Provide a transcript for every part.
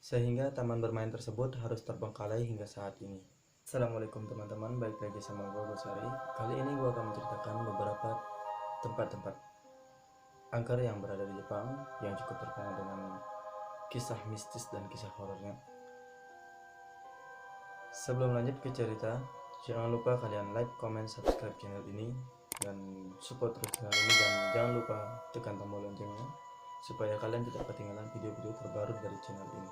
sehingga taman bermain tersebut harus terbengkalai hingga saat ini. Assalamualaikum teman-teman, balik lagi sama gue Gosari. Kali ini gue akan menceritakan beberapa tempat-tempat angker yang berada di Jepang yang cukup terkenal dengan kisah mistis dan kisah horornya. Sebelum lanjut ke cerita, jangan lupa kalian like, comment, subscribe channel ini dan support terus channel ini, dan jangan lupa tekan tombol loncengnya supaya kalian tidak ketinggalan video-video terbaru dari channel ini.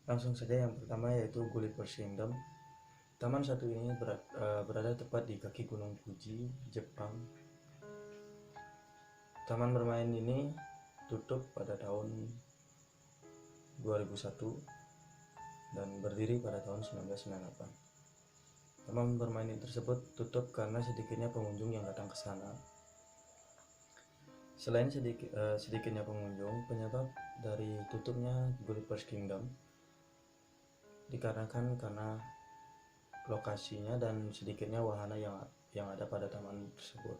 Langsung saja, yang pertama yaitu Gulliver's Kingdom. Taman satu ini berada tepat di kaki Gunung Fuji, Jepang. Taman bermain ini tutup pada tahun 2001 dan berdiri pada tahun 1998. Taman bermain ini tersebut tutup karena sedikitnya pengunjung yang datang ke sana. Selain sedikitnya pengunjung, penyebab dari tutupnya Gulliver's Kingdom dikarenakan karena lokasinya dan sedikitnya wahana yang ada pada taman tersebut.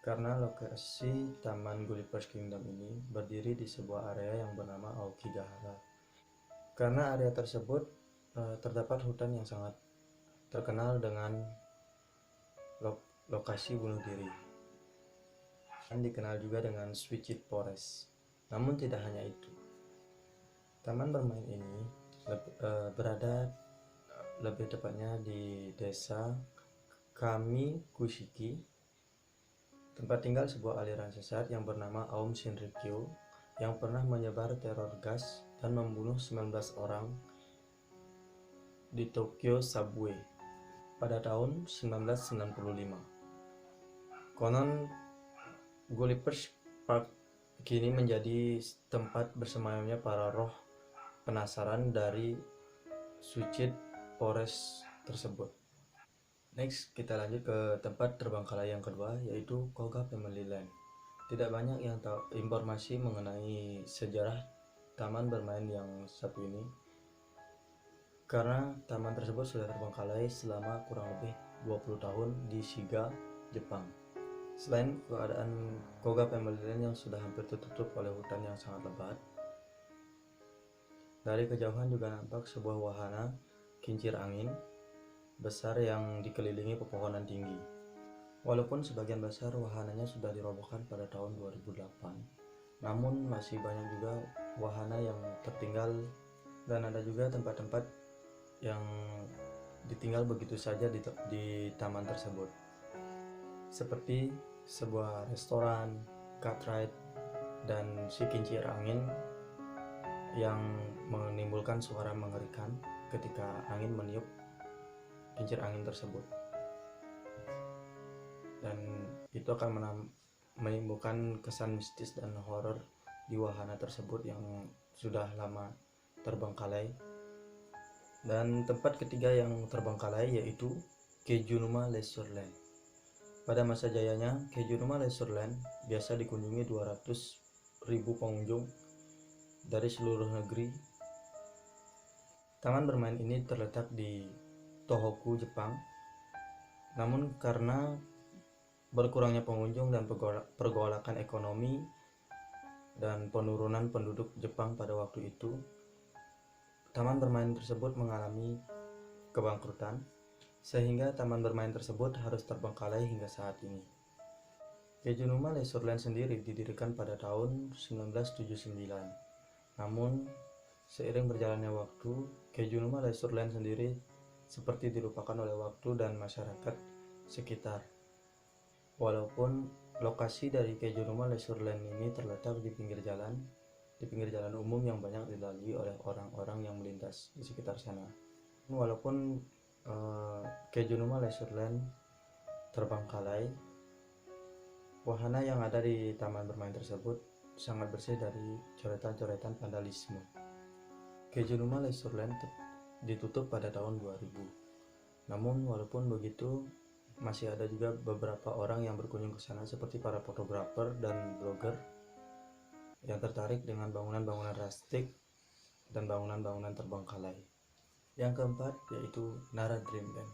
Karena lokasi taman Gulliver's Kingdom ini berdiri di sebuah area yang bernama Aokigahara. Karena area tersebut terdapat hutan yang sangat terkenal dengan lokasi bunuh diri, dan dikenal juga dengan Switched Forest. Namun tidak hanya itu, taman bermain ini berada lebih tepatnya di desa Kamikushiki, tempat tinggal sebuah aliran sesat yang bernama Aum Shinrikyo yang pernah menyebar teror gas dan membunuh 19 orang di Tokyo Subway pada tahun 1995. Konon Gulliver's Park kini menjadi tempat bersemayamnya para roh penasaran dari Switched Forest tersebut. Next, kita lanjut ke tempat terbengkalai yang kedua, yaitu Koga Family Land. Tidak banyak yang tahu informasi mengenai sejarah taman bermain yang satu ini, karena taman tersebut sudah terbengkalai selama kurang lebih 20 tahun di Shiga, Jepang. Selain keadaan Koga Family Land yang sudah hampir tertutup oleh hutan yang sangat lebat, dari kejauhan juga nampak sebuah wahana kincir angin besar yang dikelilingi pepohonan tinggi. Walaupun sebagian besar wahananya sudah dirobohkan pada tahun 2008, namun masih banyak juga wahana yang tertinggal, dan ada juga tempat-tempat yang ditinggal begitu saja di taman tersebut, seperti sebuah restoran, kart ride, dan si kincir angin yang menimbulkan suara mengerikan ketika angin meniup kincir angin tersebut, dan itu akan menimbulkan kesan mistis dan horor di wahana tersebut yang sudah lama terbengkalai. Dan tempat ketiga yang terbengkalai yaitu Keijunuma Leisure Land. Pada masa jayanya, Keijunuma Leisure Land biasa dikunjungi 200.000 pengunjung dari seluruh negeri. Taman bermain ini terletak di Tohoku, Jepang. Namun karena berkurangnya pengunjung dan pergolakan ekonomi dan penurunan penduduk Jepang pada waktu itu, taman bermain tersebut mengalami kebangkrutan, sehingga taman bermain tersebut harus terbengkalai hingga saat ini. Keijunuma Leisure Land sendiri didirikan pada tahun 1979. Namun seiring berjalannya waktu, Keijunuma Leisure Land sendiri seperti dilupakan oleh waktu dan masyarakat sekitar. Walaupun lokasi dari Keijunuma Leisure Land ini terletak di pinggir jalan umum yang banyak dilalui oleh orang-orang yang melintas di sekitar sana. Walaupun Keijunuma Leisure Land terbengkalai, wahana yang ada di taman bermain tersebut sangat bersih dari coretan-coretan vandalisme. Keijunuma Leisure Land ditutup pada tahun 2000. Namun walaupun begitu, masih ada juga beberapa orang yang berkunjung ke sana seperti para fotografer dan blogger yang tertarik dengan bangunan-bangunan rustik dan bangunan-bangunan terbengkalai. Yang keempat yaitu Nara Dreamland.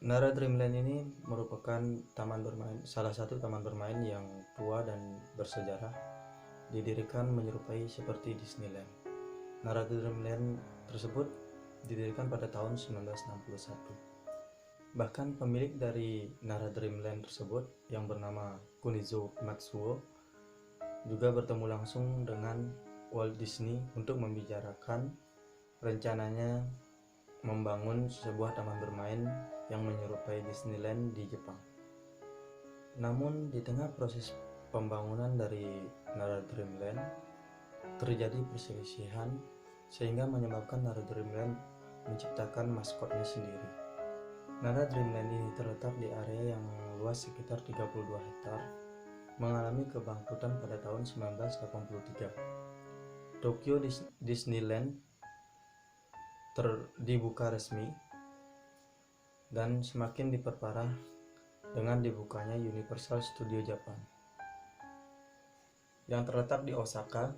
Nara Dreamland ini merupakan salah satu taman bermain yang tua dan bersejarah, didirikan menyerupai seperti Disneyland. Nara Dreamland tersebut didirikan pada tahun 1961. Bahkan pemilik dari Nara Dreamland tersebut yang bernama Kunizo Matsuo juga bertemu langsung dengan Walt Disney untuk membicarakan rencananya membangun sebuah taman bermain yang menyerupai Disneyland di Jepang. Namun di tengah proses pembangunan dari Nara Dreamland terjadi perselisihan sehingga menyebabkan Nara Dreamland menciptakan maskotnya sendiri. Nara Dreamland ini terletak di area yang luas sekitar 32 hektar, mengalami kebangkrutan pada tahun 1983. Tokyo Disneyland dibuka resmi dan semakin diperparah dengan dibukanya Universal Studio Japan yang terletak di Osaka,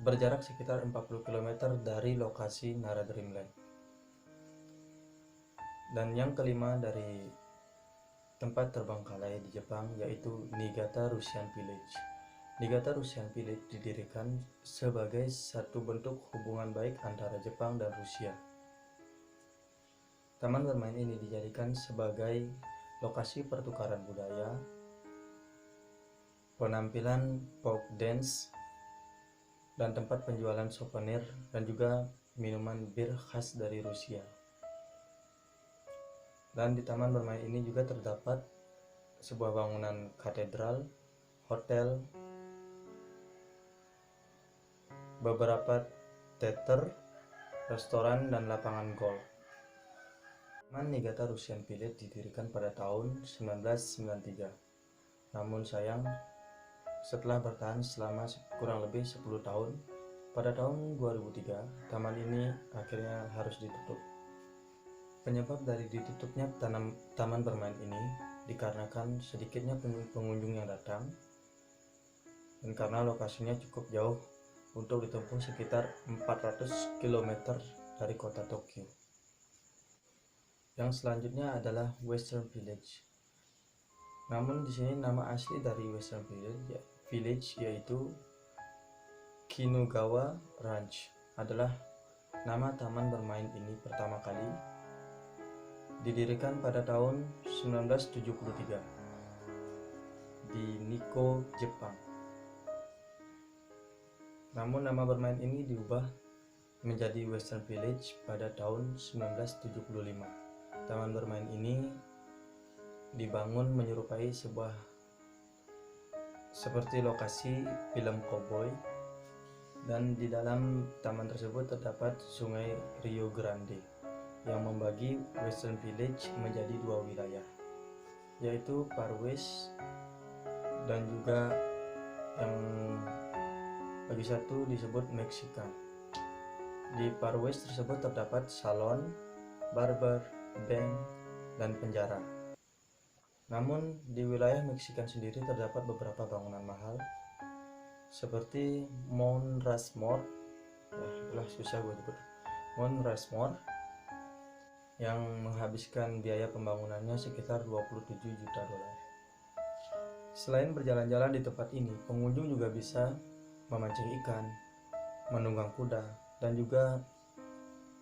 berjarak sekitar 40 km dari lokasi Nara Dreamland. Dan yang kelima dari tempat terbengkalai di Jepang yaitu Niigata Russian Village. Niigata Russian Village didirikan sebagai satu bentuk hubungan baik antara Jepang dan Rusia. Taman bermain ini dijadikan sebagai lokasi pertukaran budaya, penampilan folk dance, dan tempat penjualan souvenir dan juga minuman bir khas dari Rusia. Dan di taman bermain ini juga terdapat sebuah bangunan katedral, hotel, beberapa teater, restoran, dan lapangan golf. Taman Niigata Russian Village didirikan pada tahun 1993. Namun sayang, setelah bertahan selama kurang lebih 10 tahun, pada tahun 2003, taman ini akhirnya harus ditutup. Penyebab dari ditutupnya taman bermain ini dikarenakan sedikitnya pengunjung yang datang dan karena lokasinya cukup jauh untuk ditempuh sekitar 400 km dari kota Tokyo. Yang selanjutnya adalah Western Village. Namun di sini nama asli dari Western Village yaitu Kinugawa Ranch adalah nama taman bermain ini pertama kali didirikan pada tahun 1973 di Nikko, Jepang. Namun nama bermain ini diubah menjadi Western Village pada tahun 1975. Taman bermain ini dibangun menyerupai seperti lokasi film cowboy, dan di dalam taman tersebut terdapat Sungai Rio Grande yang membagi Western Village menjadi dua wilayah, yaitu Far West dan juga yang bagi satu disebut Mexican. Di Far West tersebut terdapat salon, barber, bank, dan penjara. Namun di wilayah Mexican sendiri terdapat beberapa bangunan mahal seperti Mount Rushmore, Mount Rushmore yang menghabiskan biaya pembangunannya sekitar 27 juta dolar. Selain berjalan-jalan di tempat ini, pengunjung juga bisa memancing ikan, menunggang kuda, dan juga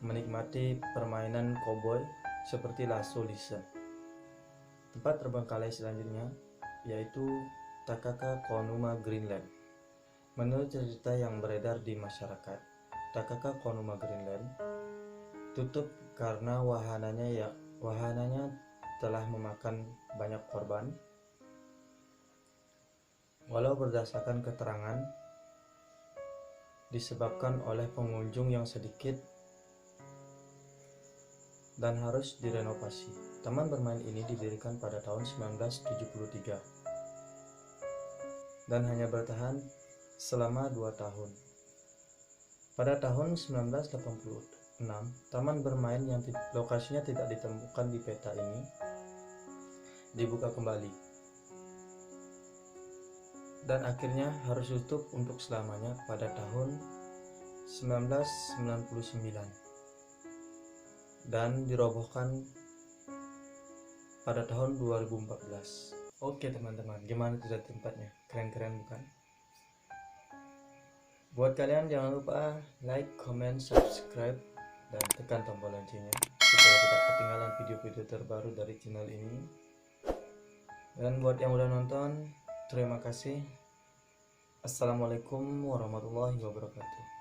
menikmati permainan koboi seperti lasso listen. Tempat terbengkalai selanjutnya yaitu Takaka Konuma Greenland. Menurut cerita yang beredar di masyarakat, Takaka Konuma Greenland tutup karena wahananya telah memakan banyak korban. Walau berdasarkan keterangan disebabkan oleh pengunjung yang sedikit dan harus direnovasi. Taman bermain ini didirikan pada tahun 1973 dan hanya bertahan selama 2 tahun. Pada tahun 1980, 6. Taman bermain yang lokasinya tidak ditemukan di peta ini dibuka kembali dan akhirnya harus tutup untuk selamanya pada tahun 1999 dan dirobohkan pada tahun 2014. Oke teman-teman, gimana tidak tempatnya? Keren-keren bukan? Buat kalian jangan lupa like, comment, subscribe, dan tekan tombol loncengnya supaya tidak ketinggalan video-video terbaru dari channel ini. Dan buat yang udah nonton, terima kasih. Assalamualaikum warahmatullahi wabarakatuh.